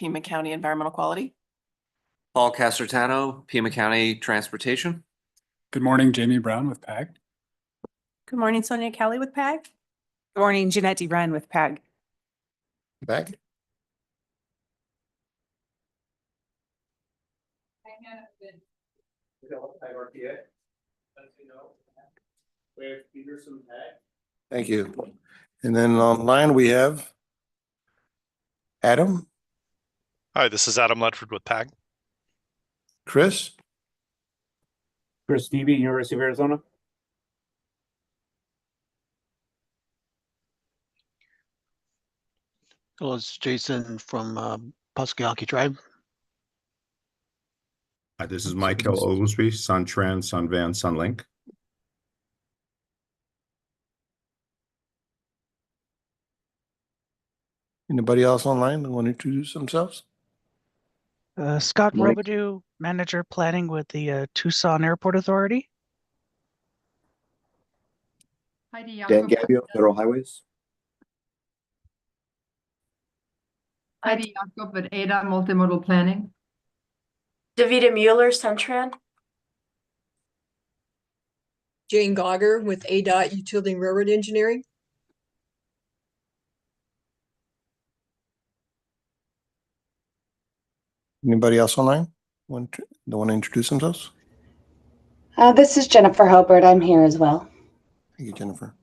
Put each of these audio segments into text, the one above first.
Pima County Environmental Quality. Paul Casertano, Pima County Transportation. Good morning, Jamie Brown with PAG. Good morning, Sonia Kelly with PAG. Good morning, Jeanette DeRen with PAG. Back. Thank you. And then online we have Adam, Hi, this is Adam Ledford with PAG. Chris, Chris Stevie, University of Arizona. Hello, it's Jason from Pasquiyaki Tribe. Hi, this is Michael Oglesby, SunTran, SunVan, SunLink. anybody else online that want to introduce themselves? Scott Robidoux, Manager Planning with the Tucson Airport Authority. Heidi Dan Jakob, Gabbio, Federal Highways. Heidi Jakob with ADA Multimodal Planning. Davida Mueller, Centran. Jane Gogger with ADOT Utility and Railroad Engineering. Anybody else online want to introduce themselves? This is Jennifer Hobart. I'm here as well. Thank you, Jennifer.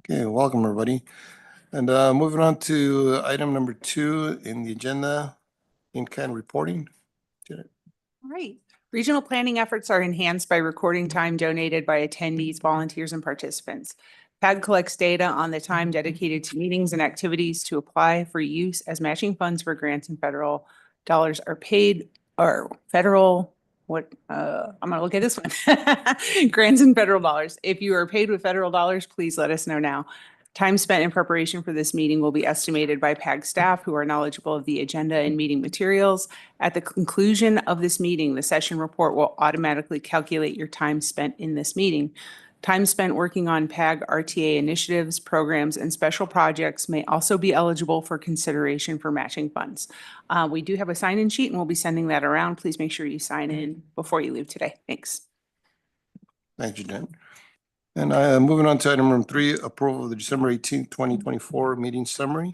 Okay, welcome everybody. And moving on to item number 2 in the agenda, in-kind reporting. All right. Regional planning efforts are enhanced by recording time donated by attendees, volunteers, and participants. PAG collects data on the time dedicated to meetings and activities to apply for use as matching funds for grants and federal dollars are paid, or federal, I'm gonna look at this one. Grants and federal dollars. If you are paid with federal dollars, please let us know now. Time spent in preparation for this meeting will be estimated by PAG staff who are knowledgeable of the agenda and meeting materials. At the conclusion of this meeting, the session report will automatically calculate your time spent in this meeting. Time spent working on PAG RTA initiatives, programs, and special projects may also be eligible for consideration for matching funds. We do have a sign-in sheet and we'll be sending that around. Please make sure you sign in before you leave today. Thanks. Thank you, Jen. And moving on to item number 3, approval of the December 18th, 2024 meeting summary.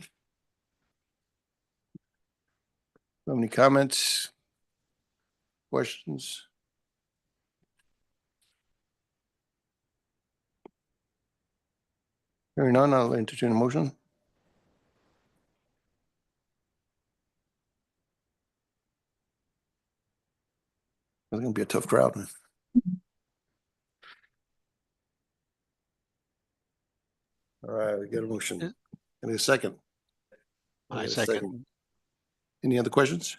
Have any comments, questions? Hearing none, I'll entertain a motion. It's going to be a tough crowd. All right, we get a motion. Any second? I second. Any other questions?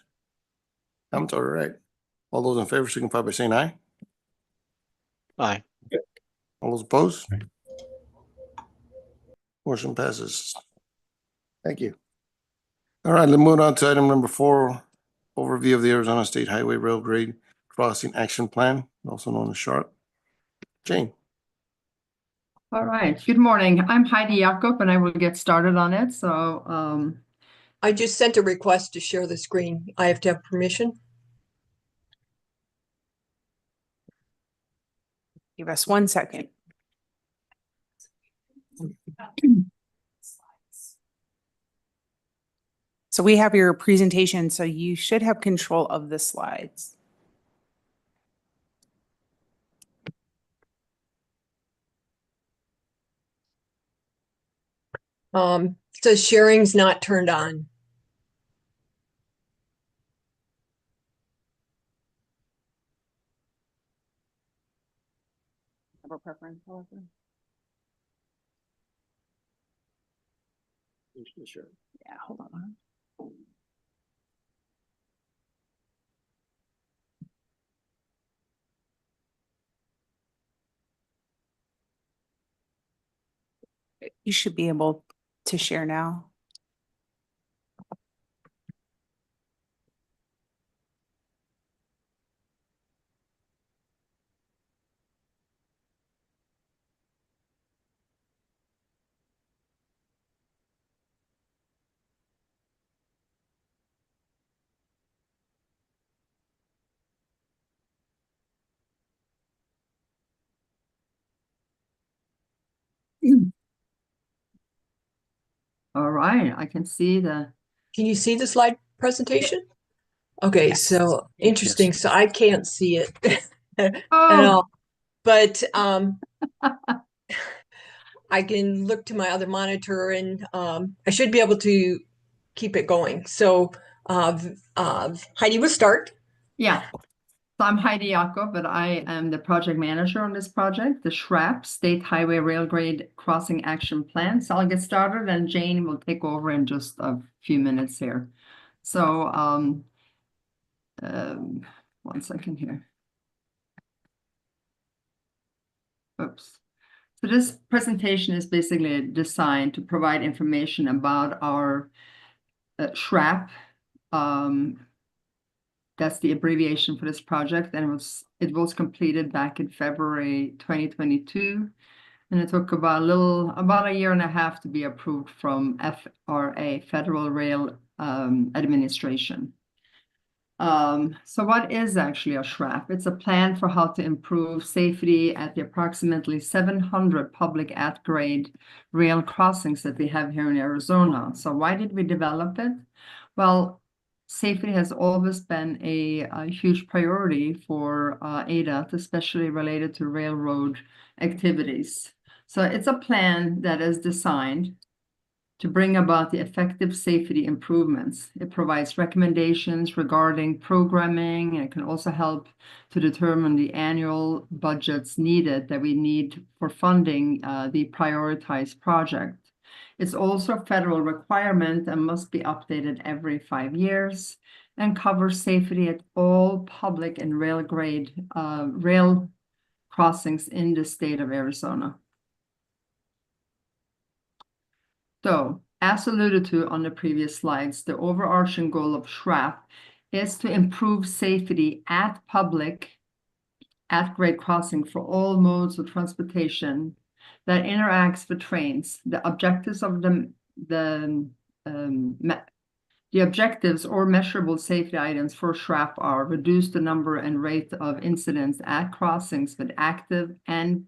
Comments? All right. All those in favor signify by saying aye. Aye. All those opposed? Motion passes. Thank you. All right, let's move on to item number 4, overview of the Arizona State Highway Rail Grade Crossing Action Plan, also known as SHARP. Jane. All right, good morning. I'm Heidi Jakob and I will get started on it. So I just sent a request to share the screen. I have to have permission. Give us 1 second. So we have your presentation, so you should have control of the slides. It says sharing's not turned on. Have a preference, however? Sure. Yeah, hold on. You should be able to share now. All right, I can see the, Can you see the slide presentation? Okay, Yes. so interesting. So I can't see it at all, but I can look to my other monitor and I should be able to keep it going. So Heidi, we'll start. yeah. So I'm Heidi Jakob, but I am the project manager on this project, the SHRAP, State Highway Rail Grade Crossing Action Plan. So I'll get started and Jane will take over in just a few minutes here. So 1 second here. Oops. So this presentation is basically designed to provide information about our SHRAP. That's the abbreviation for this project, and it was completed back in February 2022, and it took about a year and a half to be approved from FRA, Federal Rail Administration. So what is actually a SHRAP? It's a plan for how to improve safety at the approximately 700 public at-grade rail crossings that we have here in Arizona. So why did we develop it? Well, safety has always been a huge priority for ADOT, especially related to railroad activities. So it's a plan that is designed to bring about the effective safety improvements. It provides recommendations regarding programming, and it can also help to determine the annual budgets needed that we need for funding the prioritized project. It's also a federal requirement and must be updated every 5 years and covers safety at all public and rail crossings in the state of Arizona. So, as alluded to on the previous slides, the overarching goal of SHRAP is to improve safety at public at-grade crossing for all modes of transportation that interacts with trains. The objectives of the objectives or measurable safety items for SHRAP are reduce the number and rate of incidents at crossings with active and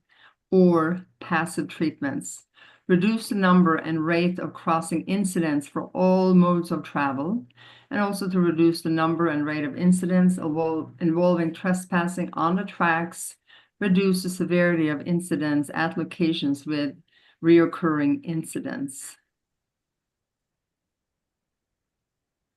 or passive treatments, reduce the number and rate of crossing incidents for all modes of travel, and also to reduce the number and rate of incidents involving trespassing on the tracks, reduce the severity of incidents at locations with reoccurring incidents.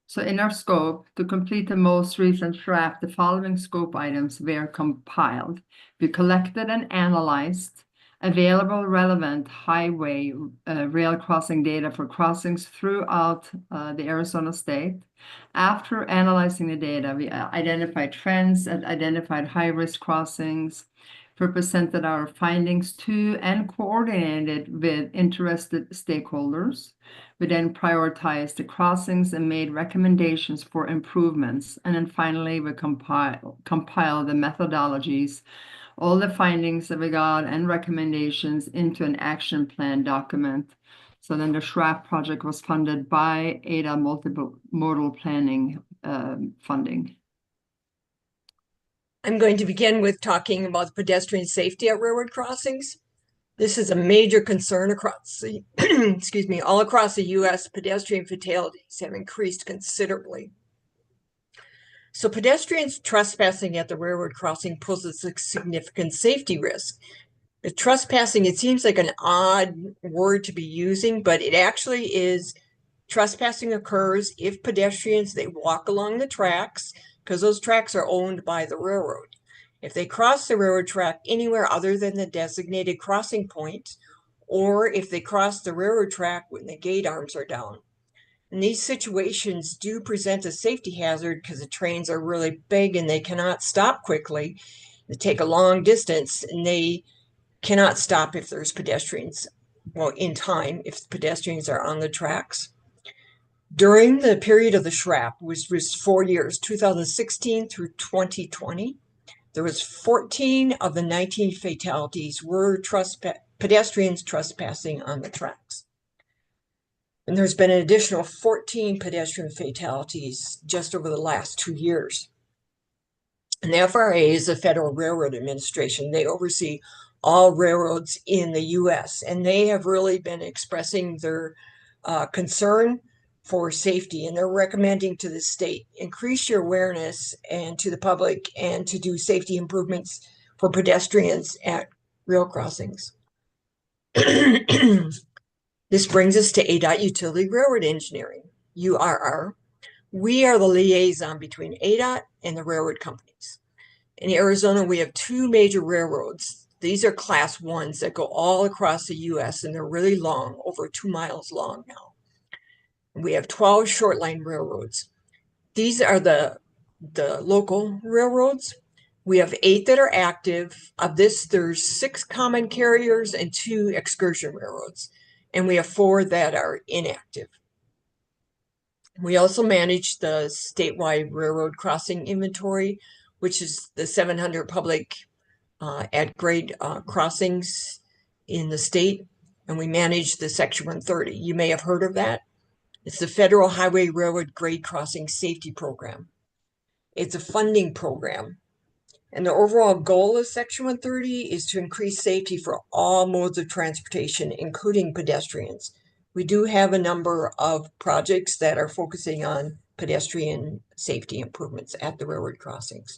So in our scope, to complete the most recent SHRAP, the following scope items were compiled. We collected and analyzed available relevant highway rail crossing data for crossings throughout the Arizona state. After analyzing the data, we identified trends and identified high-risk crossings, presented our findings to and coordinated with interested stakeholders. We then prioritized the crossings and made recommendations for improvements. And then finally, we compile the methodologies, all the findings that we got and recommendations into an action plan document. So then the SHRAP project was funded by ADA Multimodal Planning funding. I'm going to begin with talking about pedestrian safety at railroad crossings. This is a major concern across the, excuse me, all across the U.S. Pedestrian fatalities have increased considerably. So pedestrians trespassing at the railroad crossing poses a significant safety risk. The trespassing, it seems like an odd word to be using, but it actually is. Trespassing occurs if pedestrians, they walk along the tracks, because those tracks are owned by the railroad. If they cross the railroad track anywhere other than the designated crossing point, or if they cross the railroad track when the gate arms are down. And these situations do present a safety hazard because the trains are really big and they cannot stop quickly. They take a long distance and they cannot stop if there's pedestrians, well, in time, if pedestrians are on the tracks. During the period of the SHRAP, which was 4 years, 2016 through 2020, there was 14 of the 19 fatalities were pedestrians trespassing on the tracks. And there's been an additional 14 pedestrian fatalities just over the last 2 years. And the FRA is the Federal Railroad Administration. They oversee all railroads in the US. And they have really been expressing their concern for safety, and they're recommending to the state, increase your awareness and to the public and to do safety improvements for pedestrians at rail crossings. This brings us to ADOT Utility Railroad Engineering, URR. We are the liaison between ADOT and the railroad companies. In Arizona, we have two major railroads. These are class 1s that go all across the US, and they're really long, over 2 miles long now. We have 12 short line railroads. These are the local railroads. We have 8 that are active. Of this, there's 6 common carriers and 2 excursion railroads. And we have 4 that are inactive. We also manage the statewide railroad crossing inventory, which is the 700 public at grade crossings in the state. And we manage the Section 130. You may have heard of that. It's the Federal Highway Railroad Grade Crossing Safety Program. It's a funding program. And the overall goal of Section 130 is to increase safety for all modes of transportation, including pedestrians. We do have a number of projects that are focusing on pedestrian safety improvements at the railroad crossings.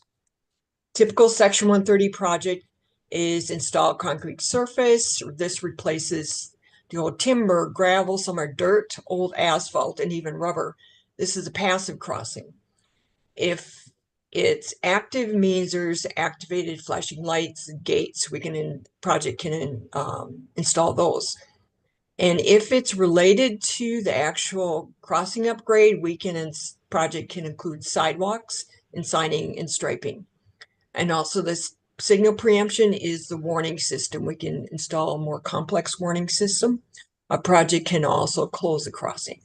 Typical Section 130 project is install concrete surface. This replaces the old timber, gravel, some are dirt, old asphalt, and even rubber. This is a passive crossing. If it's active, means there's activated flashing lights and gates. Project can install those. And if it's related to the actual crossing upgrade, project can include sidewalks and signing and striping. And also this signal preemption is the warning system. We can install a more complex warning system. A project can also close the crossing.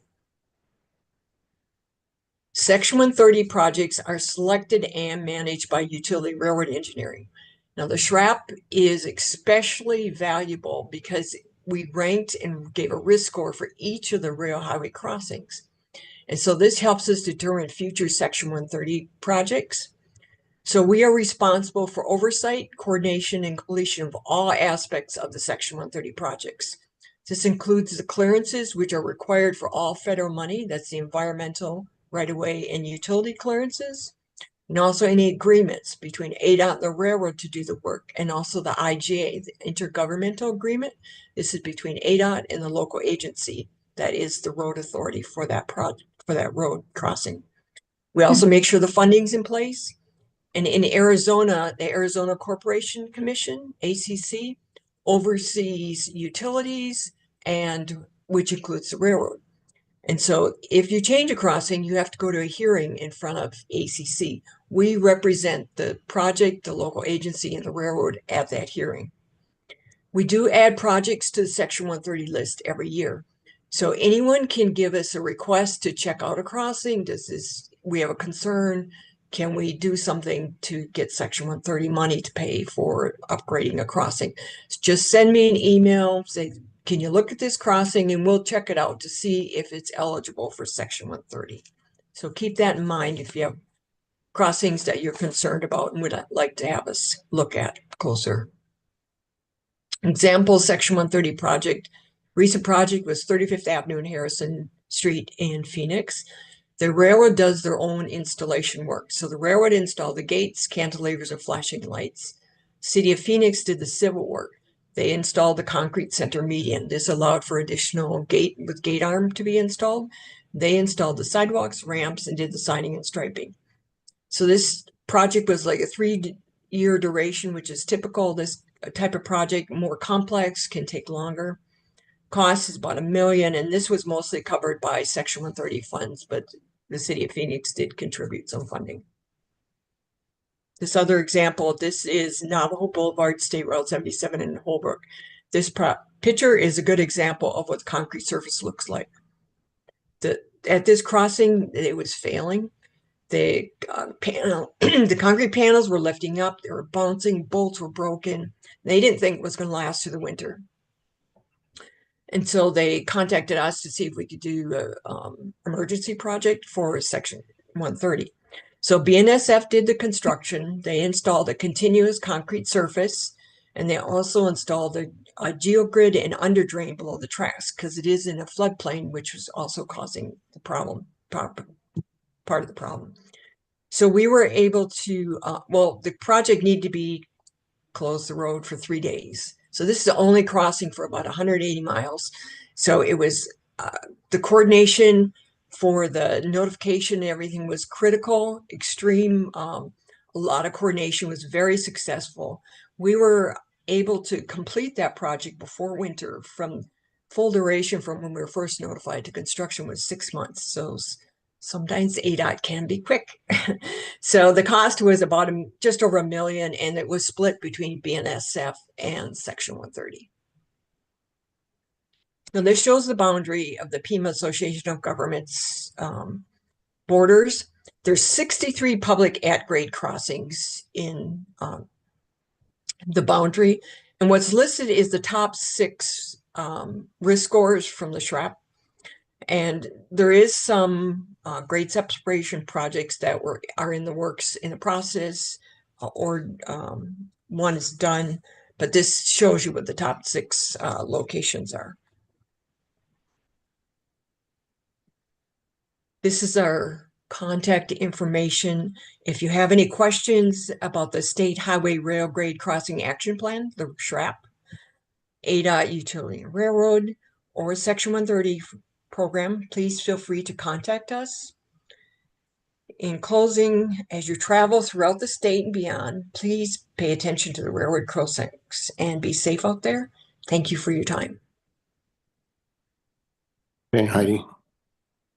Section 130 projects are selected and managed by Utility Railroad Engineering. Now, the SRAP is especially valuable because we ranked and gave a risk score for each of the rail highway crossings. And so this helps us determine future Section 130 projects. So we are responsible for oversight, coordination, and completion of all aspects of the Section 130 projects. This includes the clearances, which are required for all federal money. That's the environmental, right-of-way, and utility clearances. And also any agreements between ADOT and the railroad to do the work, and also the IGA, the intergovernmental agreement. This is between ADOT and the local agency that is the road authority for that project, for that road crossing. We also make sure the funding's in place. And in Arizona, the Arizona Corporation Commission, ACC, oversees utilities, and which includes the railroad. And so if you change a crossing, you have to go to a hearing in front of ACC. We represent the project, the local agency, and the railroad at that hearing. We do add projects to the Section 130 list every year. So anyone can give us a request to check out a crossing. We have a concern. Can we do something to get Section 130 money to pay for upgrading a crossing? Just send me an email, say, can you look at this crossing, and we'll check it out to see if it's eligible for Section 130. So keep that in mind if you have crossings that you're concerned about and would like to have us look at closer. Example, Section 130 project. Recent project was 35th Avenue and Harrison Street in Phoenix. The railroad does their own installation work. So the railroad installed the gates, cantilevers, and flashing lights. City of Phoenix did the civil work. They installed the concrete center median. This allowed for additional gate arm to be installed. They installed the sidewalks, ramps, and did the siding and striping. So this project was like a 3-year duration, which is typical. This type of project, more complex, can take longer. Cost is about $1 million, and this was mostly covered by Section 130 funds, but the City of Phoenix did contribute some funding. This other example, this is Navajo Boulevard, State Route 77 in Holbrook. This picture is a good example of what the concrete surface looks like. At this crossing, it was failing. The concrete panels were lifting up, they were bouncing, bolts were broken. They didn't think it was going to last through the winter. And so they contacted us to see if we could do an emergency project for Section 130. So BNSF did the construction. They installed a continuous concrete surface, And they also installed a geogrid and under drain below the tracks because it is in a floodplain, which was also causing the problem, part of the problem. So we were able to, well, the project needed to be closed the road for 3 days. So this is the only crossing for about 180 miles. So it was the coordination for the notification and everything was critical, extreme. A lot of coordination was very successful. We were able to complete that project before winter. From full duration from when we were first notified to construction was 6 months. So sometimes ADOT can be quick. So the cost was about just over $1 million, and it was split between BNSF and Section 130. Now this shows the boundary of the Pima Association of Governments borders. There's 63 public at-grade crossings in the boundary. And what's listed is the top 6 risk scores from the SHRAP. And there is some grade separation projects that are in the works, in the process, or one is done. But this shows you what the top 6 locations are. This is our contact information. If you have any questions about the State Highway Rail Grade Crossing Action Plan, the SHRAP, ADOT Utility and Railroad, or Section 130 program, please feel free to contact us. In closing, as you travel throughout the state and beyond, please pay attention to the railroad crossings and be safe out there. Thank you for your time. Okay, Heidi,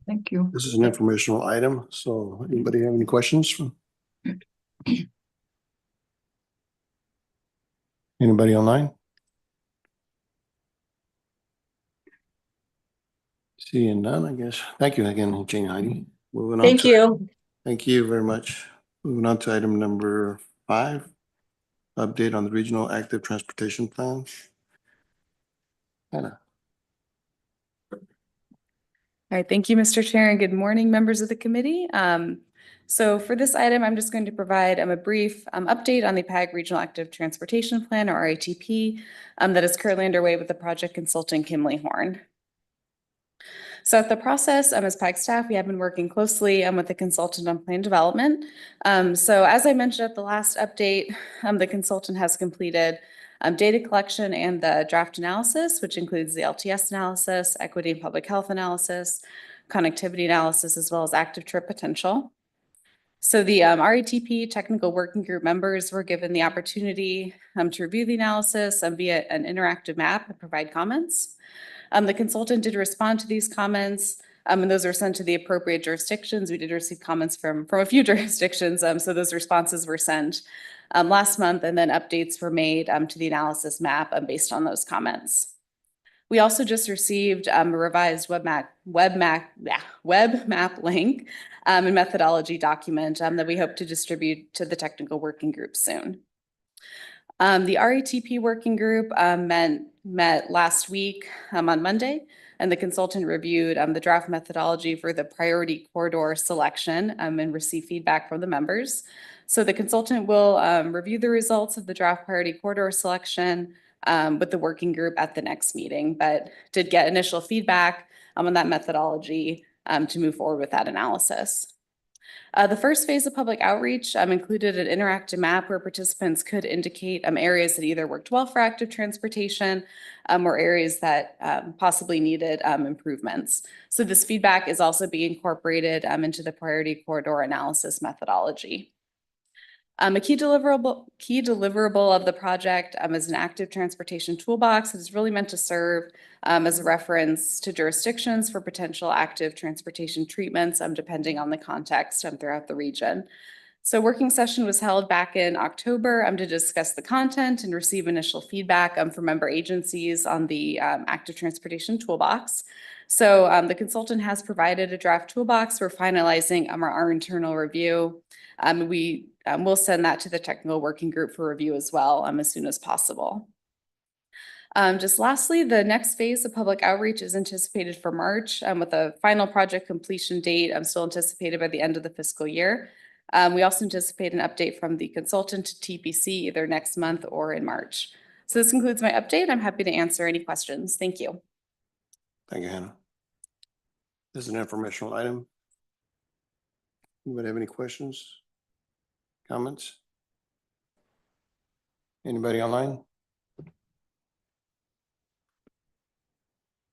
Thank you. this is an informational item, so anybody have any questions? Anybody online? Seeing none, I guess. Thank you again, Jane, Heidi. Moving on. Thank you. Thank you very much. Moving on to item number 5, update on the regional active transportation plan. Hannah. All right, thank you, Mr. Chair, and good morning, members of the committee. So for this item, I'm just going to provide a brief update on the PAG Regional Active Transportation Plan, or RATP, that is currently underway with the project consultant Kimley Horn. So at the process, as PAG staff, we have been working closely with the consultant on plan development. So as I mentioned at the last update, the consultant has completed data collection and the draft analysis, which includes the LTS analysis, equity and public health analysis, connectivity analysis, as well as active trip potential. So the RATP technical working group members were given the opportunity to review the analysis via an interactive map and provide comments. The consultant did respond to these comments, and those are sent to the appropriate jurisdictions. We did receive comments from a few jurisdictions, so those responses were sent last month, and then updates were made to the analysis map based on those comments. We also just received a revised web map link and methodology document that we hope to distribute to the technical working group soon. The RATP working group met last week on Monday, and the consultant reviewed the draft methodology for the priority corridor selection and received feedback from the members. So the consultant will review the results of the draft priority corridor selection with the working group at the next meeting, but did get initial feedback on that methodology to move forward with that analysis. The first phase of public outreach included an interactive map where participants could indicate areas that either worked well for active transportation or areas that possibly needed improvements. So this feedback is also being incorporated into the priority corridor analysis methodology. A key deliverable of the project is an active transportation toolbox that is really meant to serve as a reference to jurisdictions for potential active transportation treatments, depending on the context throughout the region. So working session was held back in October to discuss the content and receive initial feedback from member agencies on the active transportation toolbox. So the consultant has provided a draft toolbox. We're finalizing our internal review. We will send that to the technical working group for review as well as soon as possible. Just lastly, the next phase of public outreach is anticipated for March with a final project completion date still anticipated by the end of the fiscal year. We also anticipate an update from the consultant to TPC either next month or in March. So this concludes my update. I'm happy to answer any questions. Thank you. Thank you, Hannah. This is an informational item. Anybody have any questions? Comments? Anybody online?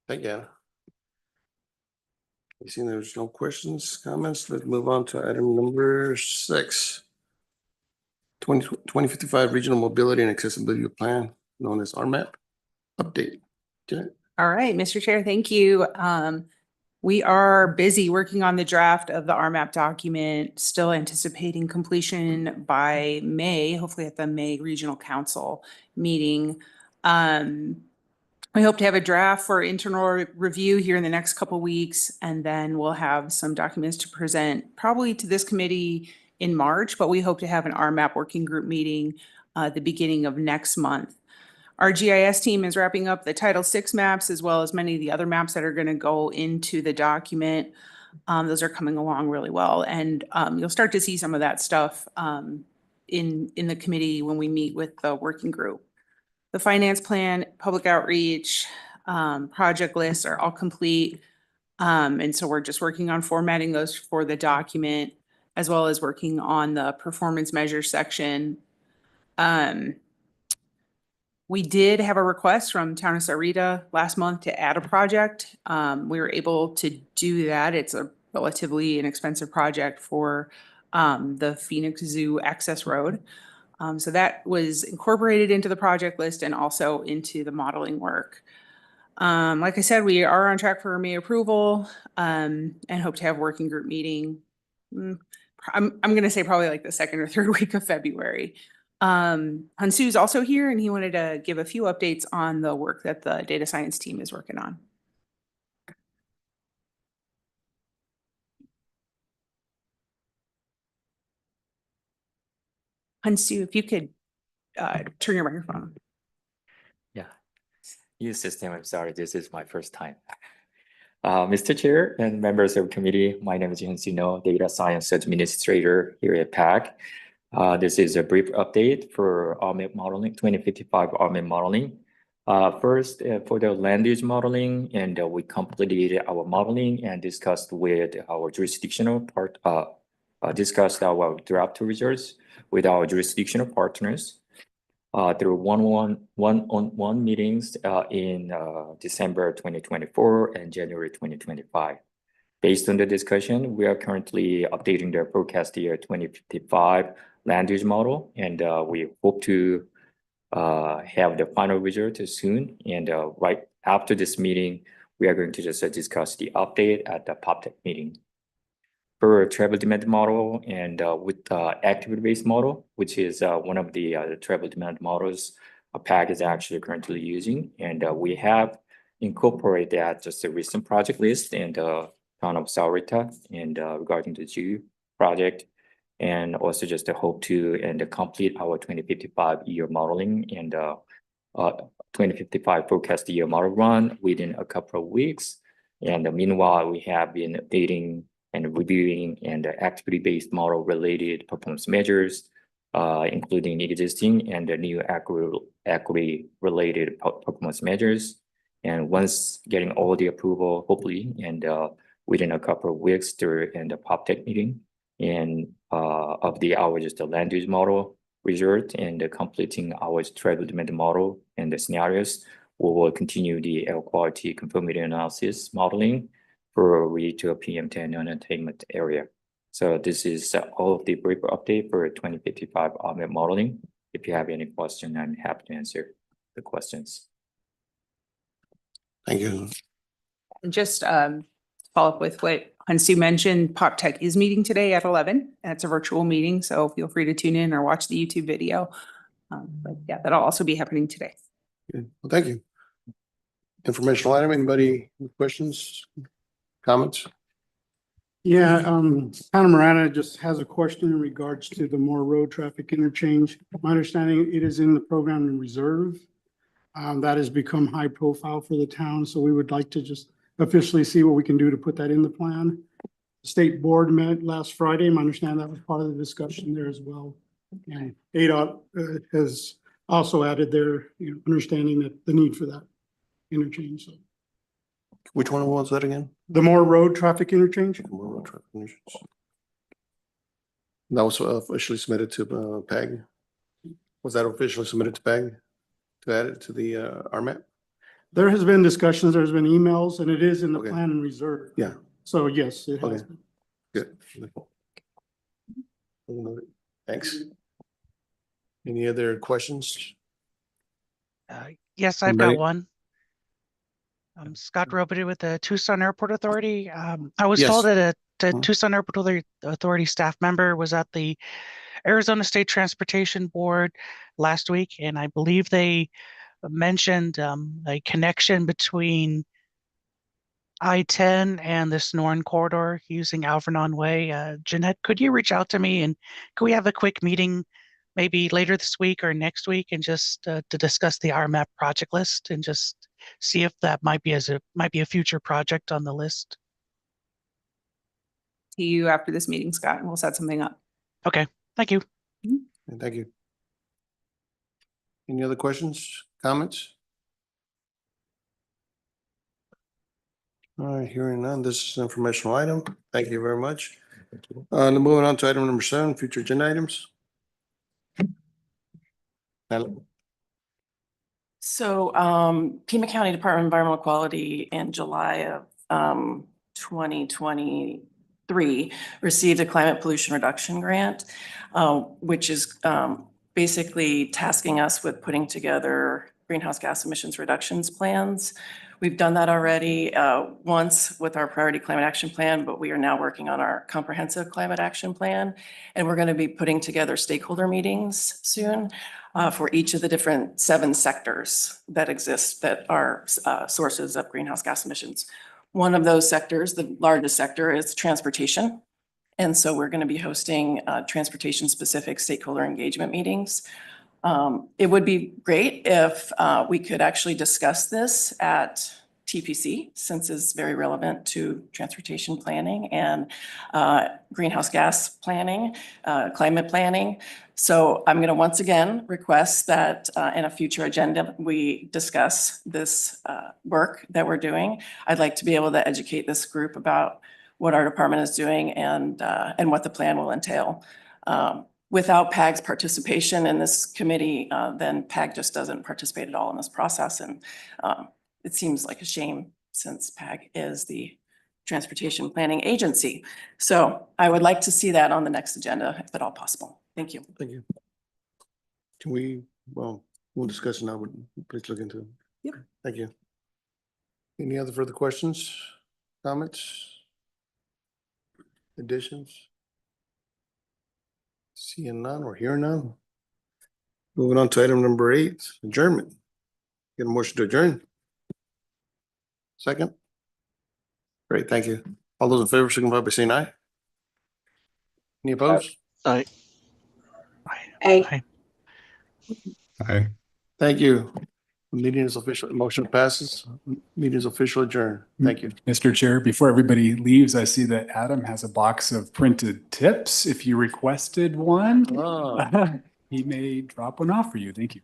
Thank you, Hannah. You see there's no questions, comments. Let's move on to item number 6. 2055 Regional Mobility and Accessibility Plan, known as RMAP. Update. Janet? All right, Mr. Chair, thank you. We are busy working on the draft of the RMAP document, still anticipating completion by May, hopefully at the May Regional Council meeting. We hope to have a draft for internal review here in the next couple weeks, and then we'll have some documents to present probably to this committee in March, but we hope to have an RMAP working group meeting at the beginning of next month. Our GIS team is wrapping up the Title VI maps as well as many of the other maps that are going to go into the document. Those are coming along really well, and you'll start to see some of that stuff in the committee when we meet with the working group. The finance plan, public outreach, project lists are all complete. And so we're just working on formatting those for the document, as well as working on the performance measures section. We did have a request from Town of Sarita last month to add a project. We were able to do that. It's a relatively inexpensive project for the Phoenix Zoo access road. So that was incorporated into the project list and also into the modeling work. Like I said, we are on track for May approval and hope to have working group meeting. I'm going to say probably like the 2nd or 3rd week of February. Hansu's also here and he wanted to give a few updates on the work that the data science team is working on. Hansu, if you could turn your microphone on. Yeah, new system. I'm sorry, this is my first time. Mr. Chair and members of the committee, my name is Hansu, Data Science Administrator here at PAC. This is a brief update for RMAP modeling, 2055 RMAP modeling. First, for the land use modeling, and we completed our modeling and discussed with our jurisdictional part, discussed our draft results with our jurisdictional partners through one-on-one meetings in December 2024 and January 2025. Based on the discussion, we are currently updating the forecast year 2055 land use model, and we hope to have the final result soon. And right after this meeting, we are going to just discuss the update at the PopTech meeting. For travel demand model and with activity-based model, which is one of the travel demand models PAC is actually currently using. And we have incorporated that just a recent project list and Town of Sarita and regarding the zoo project, and also just to hope to complete our 2055 year modeling and 2055 forecast year model run within a couple of weeks. And meanwhile, we have been updating and reviewing and activity-based model related performance measures, including existing and the new equity related performance measures. And once getting all the approval, hopefully, and within a couple of weeks during the PopTech meeting, and of our just the land use model result and completing our travel demand model and the scenarios, we will continue the air quality conformity analysis modeling for retail PM10 entertainment area. So this is all of the brief update for 2055 RMAP modeling. If you have any question, I'm happy to answer the questions. Thank you. And just follow up with what Hansu mentioned, PopTech is meeting today at 11. And it's a virtual meeting, so feel free to tune in or watch the YouTube video. But yeah, that'll also be happening today. Good. Well, thank you. Informational item. Anybody with questions, comments? Yeah, Hannah Morana just has a question in regards to the Moore Road traffic interchange. My understanding, it is in the program in reserve. That has become high profile for the town, so we would like to just officially see what we can do to put that in the plan. The state board met last Friday. My understanding that was part of the discussion there as well. And ADOT has also added there, understanding that the need for that interchange. So Which one was that again? the more road traffic interchange. More road traffic conditions. That was officially submitted to PAG. Was that officially submitted to PAG to add it to the RMAP? There has been discussions, there's been emails, and it is in the Okay. plan and reserve. Yeah. So yes, it has Okay. been. Good. Thanks. Any other questions? Yes, I've got Anybody? one. I'm Scott Robidoux with the Tucson Airport Authority. I was Yes. told that a Mhm. Tucson Airport Authority staff member was at the Arizona State Transportation Board last week, and I believe they mentioned a connection between I-10 and the Sonoran corridor using Alvernon Way. Jeanette, could you reach out to me and could we have a quick meeting maybe later this week or next week and just to discuss the RMAP project list and just see if that might be a future project on the list? To you after this meeting, Scott, and we'll set something up. Okay, thank you. Thank you. Any other questions, comments? All right, hearing none, this is an informational item. Thank you very much. Moving on to item number 7, future agenda items. So, Pima County Department of Environmental Quality in July of 2023 received a climate pollution reduction grant, which is basically tasking us with putting together greenhouse gas emissions reductions plans. We've done that already once with our priority climate action plan, but we are now working on our comprehensive climate action plan. And we're going to be putting together stakeholder meetings soon for each of the different 7 sectors that exist that are sources of greenhouse gas emissions. One of those sectors, the largest sector, is transportation. And so we're going to be hosting transportation-specific stakeholder engagement meetings. It would be great if we could actually discuss this at TPC, since it's very relevant to transportation planning and greenhouse gas planning, climate planning. So I'm going to once again request that in a future agenda, we discuss this work that we're doing. I'd like to be able to educate this group about what our department is doing and what the plan will entail. Without PAG's participation in this committee, then PAG just doesn't participate at all in this process. And it seems like a shame since PAG is the transportation planning agency. So I would like to see that on the next agenda, if at all possible. Thank you. Thank you. Can we'll discuss it now, but please look into it. Yep. Thank you. Any other further questions, comments, additions? Seeing none or hearing none. Moving on to item number 8, adjournment. Get a motion to adjourn. Second. Great, thank you. All those in favor signify by saying aye. Any opposed? Aye. Aye. Aye. Thank you. Meeting is official. Motion passes. Meeting is official adjourned. Thank you. Mr. Chair, before everybody leaves, I see that Adam has a box of printed tips. If you requested one, he may drop one off for you. Thank you.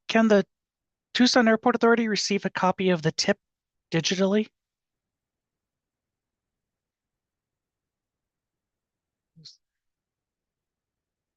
Can the Tucson Airport Authority receive a copy of the tip digitally?